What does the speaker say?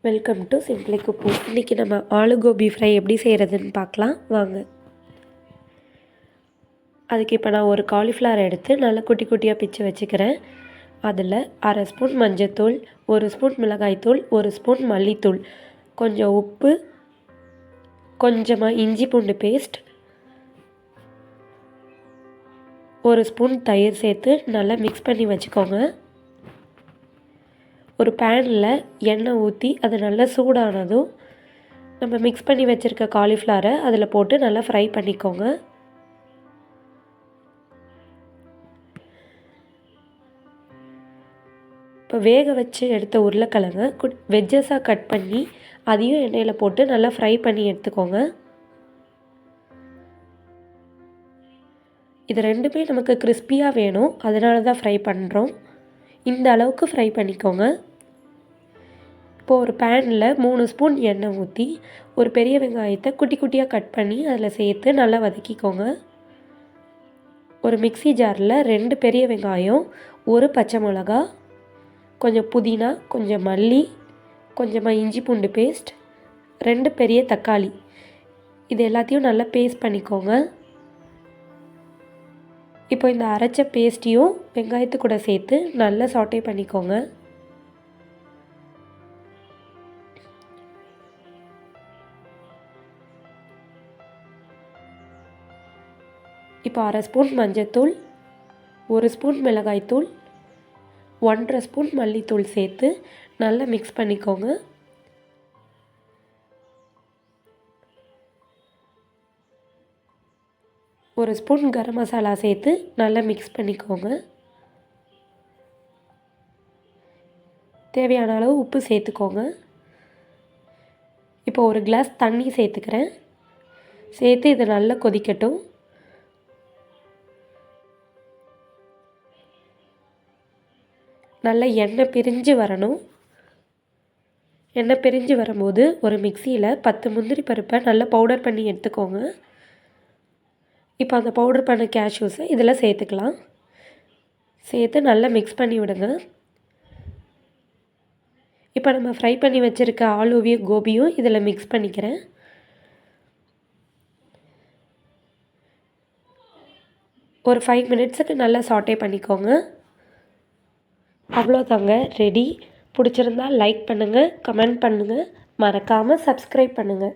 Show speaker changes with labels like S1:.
S1: Welcome to simply குக்கு. இன்றைக்கி நம்ம aloo Gopi fry எப்படி செய்கிறதுன்னு பார்க்கலாம் வாங்க. அதுக்கு இப்போ நான் ஒரு காலிஃப்ளவர் எடுத்து நல்லா குட்டி குட்டியாக பிச்சு வச்சுக்கிறேன். அதில் 1/2 ஸ்பூன் மஞ்சத்தூள், 1 ஸ்பூன் மிளகாய்த்தூள், 1 ஸ்பூன் மல்லித்தூள், கொஞ்சம் உப்பு, கொஞ்சமாக இஞ்சி பூண்டு பேஸ்ட், 1 ஸ்பூன் தயிர் சேர்த்து நல்லா மிக்ஸ் பண்ணி வச்சுக்கோங்க. ஒரு பேனில் எண்ணெய் ஊற்றி அது நல்லா சூடானதும் நம்ம மிக்ஸ் பண்ணி வச்சுருக்க காலிஃப்ளவரை அதில் போட்டு நல்லா ஃப்ரை பண்ணிக்கோங்க. இப்போ வேக வச்சு எடுத்த உருளைக்கிழங்க வெஜ்ஜஸாக கட் பண்ணி அதையும் எண்ணெயில் போட்டு நல்லா ஃப்ரை பண்ணி எடுத்துக்கோங்க. இது ரெண்டுமே நமக்கு கிறிஸ்பியாக வேணும், அதனால தான் ஃப்ரை பண்ணுறோம். இந்த அளவுக்கு ஃப்ரை பண்ணிக்கோங்க. இப்போது ஒரு பேனில் 3 ஸ்பூன் எண்ணெய் ஊற்றி ஒரு பெரிய வெங்காயத்தை குட்டி குட்டியாக கட் பண்ணி அதில் சேர்த்து நல்லா வதக்கிக்கோங்க. ஒரு மிக்ஸி ஜாரில் 2 பெரிய வெங்காயம், 1 பச்சை மிளகா, கொஞ்சம் புதினா, கொஞ்சம் மல்லி, கொஞ்சமாக இஞ்சி பூண்டு பேஸ்ட், 2 பெரிய தக்காளி, இது எல்லாத்தையும் நல்லா பேஸ்ட் பண்ணிக்கோங்க. இப்போ இந்த அரைச்ச பேஸ்ட்டையும் வெங்காயத்து கூட சேர்த்து நல்லா சாட்டே பண்ணிக்கோங்க. இப்போ 1/2 ஸ்பூன் மஞ்சத்தூள், 1 ஸ்பூன் மிளகாய்த்தூள், 1/2 ஸ்பூன் மல்லித்தூள் சேர்த்து நல்லா மிக்ஸ் பண்ணிக்கோங்க. ஒரு ஸ்பூன் கரம் மசாலா சேர்த்து நல்லா மிக்ஸ் பண்ணிக்கோங்க. தேவையான அளவு உப்பு சேர்த்துக்கோங்க. இப்போ ஒரு கிளாஸ் தண்ணி சேர்த்துக்கிறேன். சேர்த்து இதை நல்லா கொதிக்கட்டும். நல்லா எண்ணெய் பிரிஞ்சு வரணும். எண்ணெய் பிரிஞ்சு வரும்போது ஒரு மிக்சியில் 10 முந்திரி பருப்பை நல்லா பவுடர் பண்ணி எடுத்துக்கோங்க. இப்போ அந்த பவுடர் பண்ண கேஷ்யூஸை இதில் சேர்த்துக்கலாம். சேர்த்து நல்லா மிக்ஸ் பண்ணி விடுங்க. இப்போ நம்ம ஃப்ரை பண்ணி வச்சுருக்க ஆலுவையும் கோபியும் இதில் மிக்ஸ் பண்ணிக்கிறேன். ஒரு 5 மினிட்ஸுக்கு நல்லா சாட்டே பண்ணிக்கோங்க. அவ்வளோதாங்க, ரெடி. பிடிச்சிருந்தால் லைக் பண்ணுங்கள், கமெண்ட் பண்ணுங்கள், மறக்காமல் சப்ஸ்கிரைப் பண்ணுங்கள்.